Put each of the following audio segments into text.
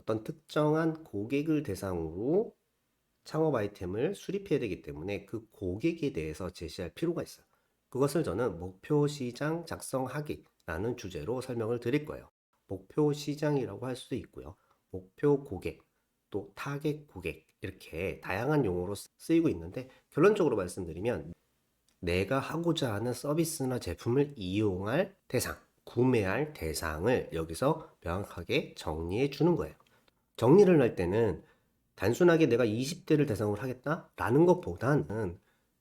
어떤 특정한 고객을 대상으로 창업 아이템을 수립해야 되기 때문에 그 고객에 대해서 제시할 필요가 있어요. 그것을 저는 목표 시장 작성하기라는 주제로 설명을 드릴 거예요. 목표 시장이라고 할 수도 있고요. 목표 고객, 또 타겟 고객 이렇게 다양한 용어로 쓰이고 있는데 결론적으로 말씀드리면 내가 하고자 하는 서비스나 제품을 이용할 대상, 구매할 대상을 여기서 명확하게 정리해 주는 거예요. 정리를 할 때는 단순하게 내가 20대를 대상으로 하겠다라는 것보다는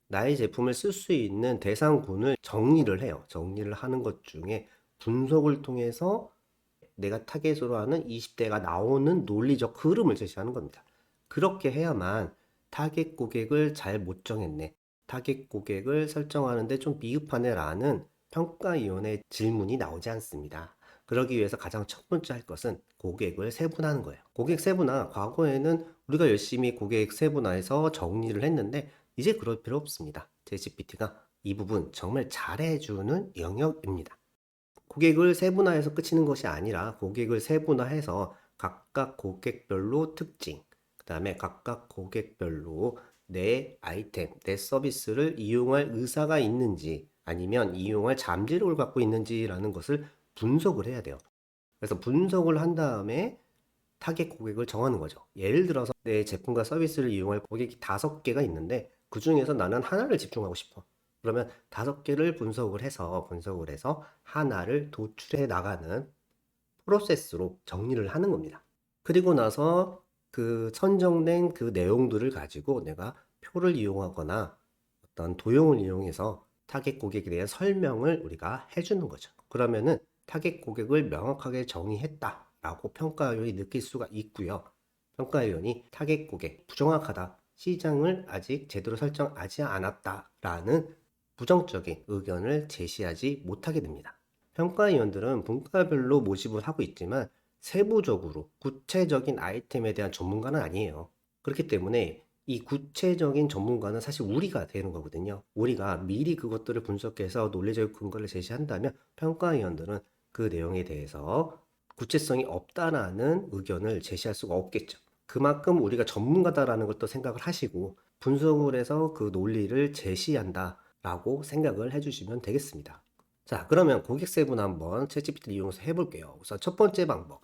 나의 제품을 쓸 수 있는 대상군을 정리를 해요. 정리를 하는 것 중에 분석을 통해서 내가 타겟으로 하는 20대가 나오는 논리적 흐름을 제시하는 겁니다. 그렇게 해야만 타겟 고객을 잘 못 정했네. 타겟 고객을 설정하는데 좀 미흡하네 라는 평가위원회 질문이 나오지 않습니다. 그러기 위해서 가장 첫 번째 할 것은 고객을 세분화하는 거예요. 고객 세분화, 과거에는 우리가 열심히 고객 세분화해서 정리를 했는데 이제 그럴 필요 없습니다. 챗GPT가 이 부분 정말 잘해주는 영역입니다. 고객을 세분화해서 끝이는 것이 아니라 고객을 세분화해서 각각 고객별로 특징, 그 다음에 각각 고객별로 내 아이템, 내 서비스를 이용할 의사가 있는지 아니면 이용할 잠재력을 갖고 있는지라는 것을 분석을 해야 돼요. 그래서 분석을 한 다음에 타겟 고객을 정하는 거죠. 예를 들어서 내 제품과 서비스를 이용할 고객이 5개가 있는데 그 중에서 나는 하나를 집중하고 싶어. 그러면 5개를 분석을 해서 하나를 도출해 나가는 프로세스로 정리를 하는 겁니다. 그리고 나서 그 선정된 그 내용들을 가지고 내가 표를 이용하거나 어떤 도형을 이용해서 타겟 고객에 대한 설명을 우리가 해주는 거죠. 그러면은 타겟 고객을 명확하게 정의했다라고 평가위원이 느낄 수가 있고요. 평가위원이 타겟 고객 부정확하다, 시장을 아직 제대로 설정하지 않았다라는 부정적인 의견을 제시하지 못하게 됩니다. 평가위원들은 분과별로 모집을 하고 있지만 세부적으로 구체적인 아이템에 대한 전문가는 아니에요. 그렇기 때문에 이 구체적인 전문가는 사실 우리가 되는 거거든요. 우리가 미리 그것들을 분석해서 논리적 근거를 제시한다면 평가위원들은 그 내용에 대해서 구체성이 없다라는 의견을 제시할 수가 없겠죠. 그만큼 우리가 전문가다라는 걸 또 생각을 하시고 분석을 해서 그 논리를 제시한다라고 생각을 해주시면 되겠습니다. 자, 그러면 고객 세분 한번 챗GPT를 이용해서 해볼게요. 우선 첫 번째 방법.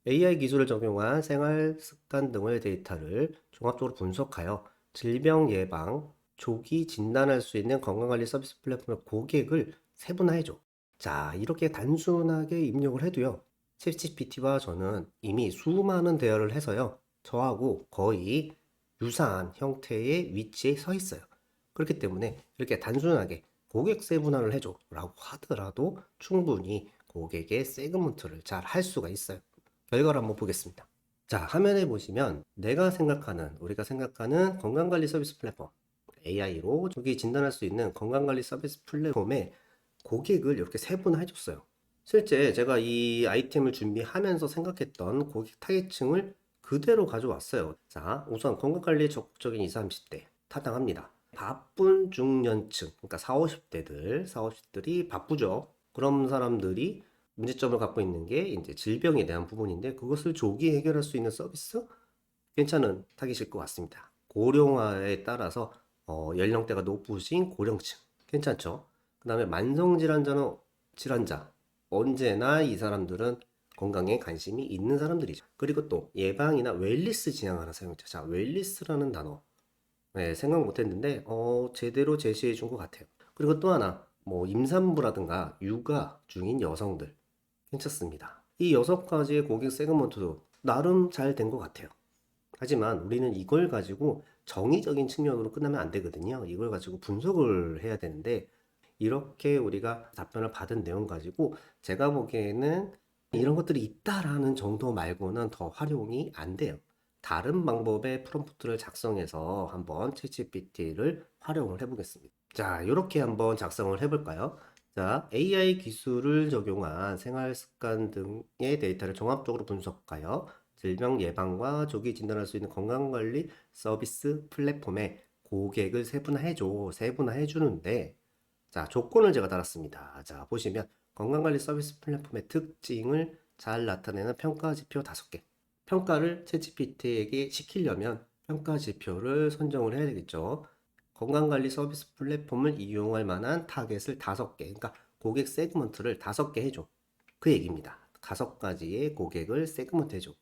AI 기술을 적용한 생활 습관 등의 데이터를 종합적으로 분석하여 질병 예방, 조기 진단할 수 있는 건강관리 서비스 플랫폼의 고객을 세분화해줘. 자, 이렇게 단순하게 입력을 해도요. 챗GPT와 저는 이미 수많은 대화를 해서요. 저하고 거의 유사한 형태의 위치에 서 있어요. 그렇기 때문에 이렇게 단순하게 고객 세분화를 해줘 라고 하더라도 충분히 고객의 세그먼트를 잘 할 수가 있어요. 결과를 한번 보겠습니다. 자, 화면에 보시면 우리가 생각하는 건강관리 서비스 플랫폼 AI로 조기 진단할 수 있는 건강관리 서비스 플랫폼에 고객을 이렇게 세분화해 줬어요. 실제 제가 이 아이템을 준비하면서 생각했던 고객 타겟층을 그대로 가져왔어요. 자, 우선 건강관리에 적극적인 20, 30대 타당합니다. 바쁜 중년층, 그러니까 40, 50대들이 바쁘죠. 그런 사람들이 문제점을 갖고 있는 게 이제 질병에 대한 부분인데 그것을 조기 해결할 수 있는 서비스? 괜찮은 타깃일 것 같습니다. 고령화에 따라서 연령대가 높으신 고령층 괜찮죠? 그 다음에 질환자 언제나 이 사람들은 건강에 관심이 있는 사람들이죠. 그리고 또 예방이나 웰리스 지향하는 사용자. 자, 웰리스라는 단어 생각 못했는데 제대로 제시해 준 것 같아요. 그리고 또 하나 뭐 임산부라든가 육아 중인 여성들 괜찮습니다. 이 6가지의 고객 세그먼트도 나름 잘 된 것 같아요. 하지만 우리는 이걸 가지고 정의적인 측면으로 끝나면 안 되거든요. 이걸 가지고 분석을 해야 되는데 이렇게 우리가 답변을 받은 내용 가지고 제가 보기에는 이런 것들이 있다라는 정도 말고는 더 활용이 안 돼요. 다른 방법의 프롬프트를 작성해서 한번 챗GPT를 활용을 해보겠습니다. 자, 이렇게 한번 작성을 해볼까요? 자, AI 기술을 적용한 생활 습관 등의 데이터를 종합적으로 분석하여 질병 예방과 조기 진단할 수 있는 건강관리 서비스 플랫폼에 고객을 세분화해 주는데 자, 조건을 제가 달았습니다. 자, 보시면 건강관리 서비스 플랫폼의 특징을 잘 나타내는 평가 지표 5개. 평가를 챗GPT에게 시키려면 평가 지표를 선정을 해야 되겠죠. 건강관리 서비스 플랫폼을 이용할 만한 타겟을 5개, 그러니까 고객 세그먼트를 5개 해줘. 그 얘기입니다. 5가지의 고객을 세그먼트 해줘.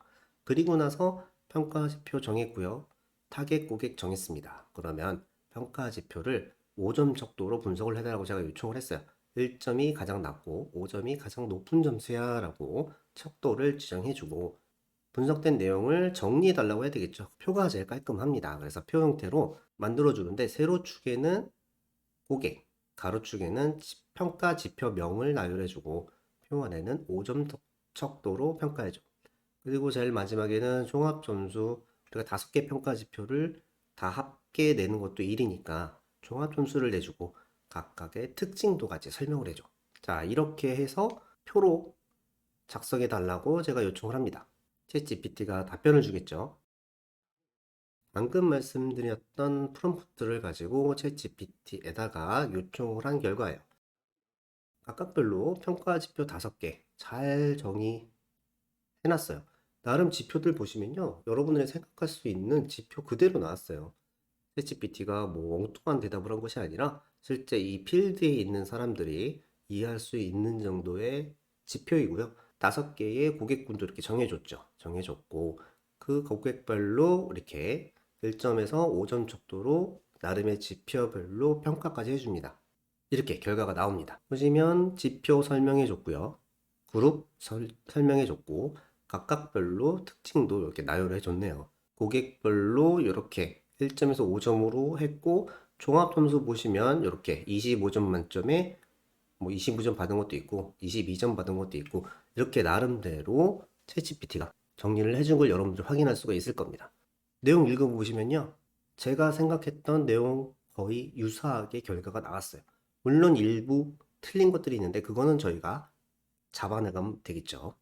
그리고 나서 평가 지표 정했고요. 타겟 고객 정했습니다. 그러면 평가 지표를 5점 척도로 분석을 해달라고 제가 요청을 했어요. 1점이 가장 낮고 5점이 가장 높은 점수야 라고 척도를 지정해주고, 분석된 내용을 정리해달라고 해야 되겠죠. 표가 제일 깔끔합니다. 그래서 표 형태로 만들어주는데, 세로축에는 고객, 가로축에는 평가 지표명을 나열해주고, 표 안에는 5점 척도로 평가해줘. 그리고 제일 마지막에는 종합점수, 우리가 5개 평가 지표를 다 합계 내는 것도 일이니까 종합점수를 내주고 각각의 특징도 같이 설명을 해줘. 자, 이렇게 해서 표로 작성해 달라고 제가 요청을 합니다. 챗GPT가 답변을 주겠죠. 방금 말씀드렸던 프롬프트를 가지고 챗GPT에다가 요청을 한 결과예요. 각각별로 평가 지표 5개 잘 정의해놨어요. 나름 지표들 보시면요, 여러분들이 생각할 수 있는 지표 그대로 나왔어요. 챗GPT가 뭐 엉뚱한 대답을 한 것이 아니라 실제 이 필드에 있는 사람들이 이해할 수 있는 정도의 지표이고요. 5개의 고객군도 이렇게 정해줬죠. 정해줬고, 그 고객별로 이렇게 1점에서 5점 척도로 나름의 지표별로 평가까지 해줍니다. 이렇게 결과가 나옵니다. 보시면 지표 설명해줬고요. 그룹 설명해줬고, 각각별로 특징도 이렇게 나열해줬네요. 고객별로 이렇게 1점에서 5점으로 했고, 종합점수 보시면 이렇게 25점 만점에 뭐 29점 받은 것도 있고 22점 받은 것도 있고, 이렇게 나름대로 챗GPT가 정리를 해준 걸 여러분들 확인할 수가 있을 겁니다. 내용 읽어보시면요, 제가 생각했던 내용 거의 유사하게 결과가 나왔어요. 물론 일부 틀린 것들이 있는데 그거는 저희가 잡아나가면 되겠죠.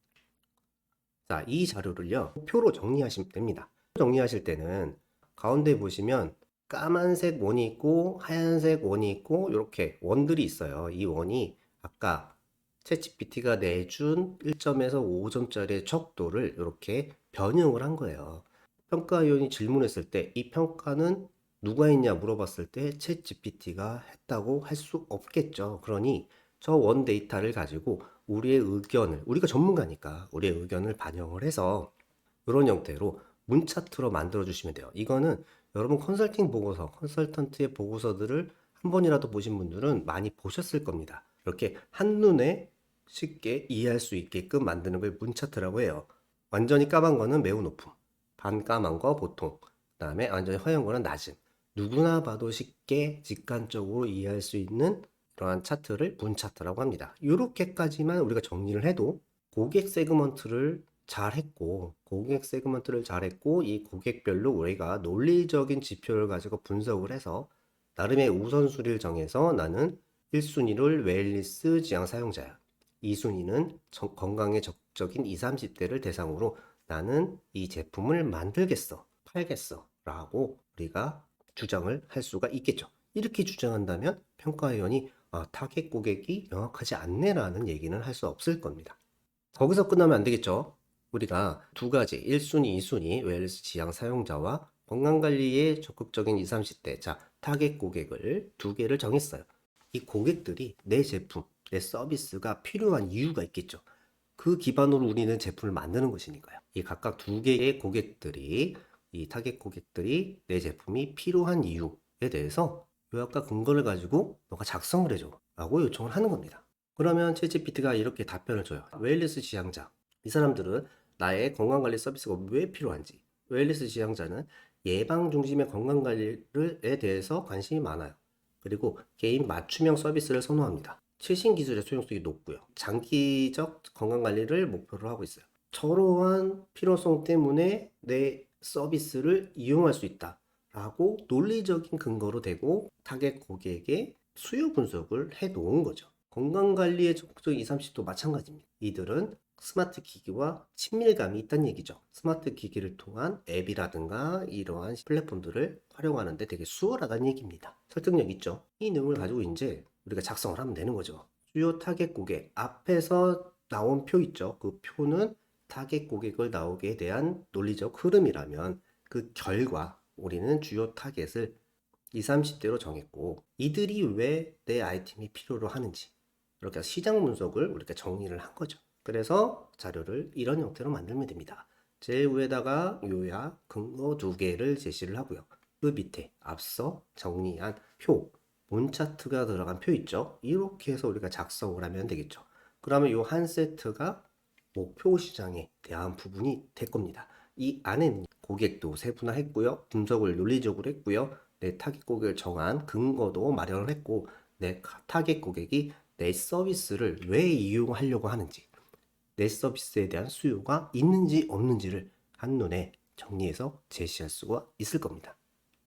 자, 이 자료를요, 표로 정리하시면 됩니다. 정리하실 때는 가운데 보시면 까만색 원이 있고 하얀색 원이 있고 이렇게 원들이 있어요. 이 원이 아까 챗GPT가 내준 1점에서 5점짜리 척도를 이렇게 변형을 한 거예요. 평가위원이 질문했을 때 이 평가는 누가 했냐 물어봤을 때 챗GPT가 했다고 할 수 없겠죠. 그러니 저 원 데이터를 가지고 우리의 의견을, 우리가 전문가니까 우리의 의견을 반영을 해서 이런 형태로 문 차트로 만들어 주시면 돼요. 이거는 여러분 컨설팅 보고서, 컨설턴트의 보고서들을 한 번이라도 보신 분들은 많이 보셨을 겁니다. 이렇게 한눈에 쉽게 이해할 수 있게끔 만드는 걸 문 차트라고 해요. 완전히 까만 거는 매우 높음, 반까만 거 보통, 그 다음에 완전히 허연 거는 낮은, 누구나 봐도 쉽게 직관적으로 이해할 수 있는 그러한 차트를 문 차트라고 합니다. 이렇게까지만 우리가 정리를 해도 고객 세그먼트를 잘했고, 이 고객별로 우리가 논리적인 지표를 가지고 분석을 해서 나름의 우선순위를 정해서 나는 1순위를 웰니스 지향 사용자야. 2순위는 건강에 적적인 20, 30대를 대상으로 나는 이 제품을 만들겠어, 팔겠어 라고 우리가 주장을 할 수가 있겠죠. 이렇게 주장한다면 평가위원이 타겟 고객이 명확하지 않네라는 얘기는 할 수 없을 겁니다. 거기서 끝나면 안 되겠죠. 우리가 2가지, 1순위, 2순위 웰니스 지향 사용자와 건강관리에 적극적인 20, 30대, 자, 타겟 고객을 2개를 정했어요. 이 고객들이 내 제품, 내 서비스가 필요한 이유가 있겠죠. 그 기반으로 우리는 제품을 만드는 것이니까요. 이 각각 2개의 고객들이, 이 타겟 고객들이 내 제품이 필요한 이유에 대해서 요약과 근거를 가지고 너가 작성을 해줘 라고 요청을 하는 겁니다. 그러면 챗GPT가 이렇게 답변을 줘요. 웰니스 지향자, 이 사람들은 나의 건강관리 서비스가 왜 필요한지. 웰니스 지향자는 예방 중심의 건강관리에 대해서 관심이 많아요. 그리고 개인 맞춤형 서비스를 선호합니다. 최신 기술의 소용성이 높고요. 장기적 건강관리를 목표로 하고 있어요. 저러한 필요성 때문에 내 서비스를 이용할 수 있다 라고 논리적인 근거로 대고 타겟 고객의 수요 분석을 해 놓은 거죠. 건강관리에 적극적 20, 30도 마찬가지입니다. 이들은 스마트 기기와 친밀감이 있다는 얘기죠. 스마트 기기를 통한 앱이라든가 이러한 플랫폼들을 활용하는데 되게 수월하다는 얘기입니다. 설득력 있죠? 이 내용을 가지고 이제 우리가 작성을 하면 되는 거죠. 주요 타겟 고객 앞에서 나온 표 있죠. 그 표는 타겟 고객을 나오게 대한 논리적 흐름이라면 그 결과 우리는 주요 타겟을 20, 30대로 정했고 이들이 왜 내 아이템이 필요로 하는지 이렇게 시장 분석을 우리가 정리를 한 거죠. 그래서 자료를 이런 형태로 만들면 됩니다. 제일 위에다가 요약, 근거 두 개를 제시를 하고요. 그 밑에 앞서 정리한 표, 문 차트가 들어간 표 있죠? 이렇게 해서 우리가 작성을 하면 되겠죠. 그러면 요 한 세트가 목표 시장에 대한 부분이 될 겁니다. 이 안에는 고객도 세분화했고요. 분석을 논리적으로 했고요. 내 타겟 고객을 정한 근거도 마련을 했고 내 타겟 고객이 내 서비스를 왜 이용하려고 하는지 내 서비스에 대한 수요가 있는지 없는지를 한눈에 정리해서 제시할 수가 있을 겁니다.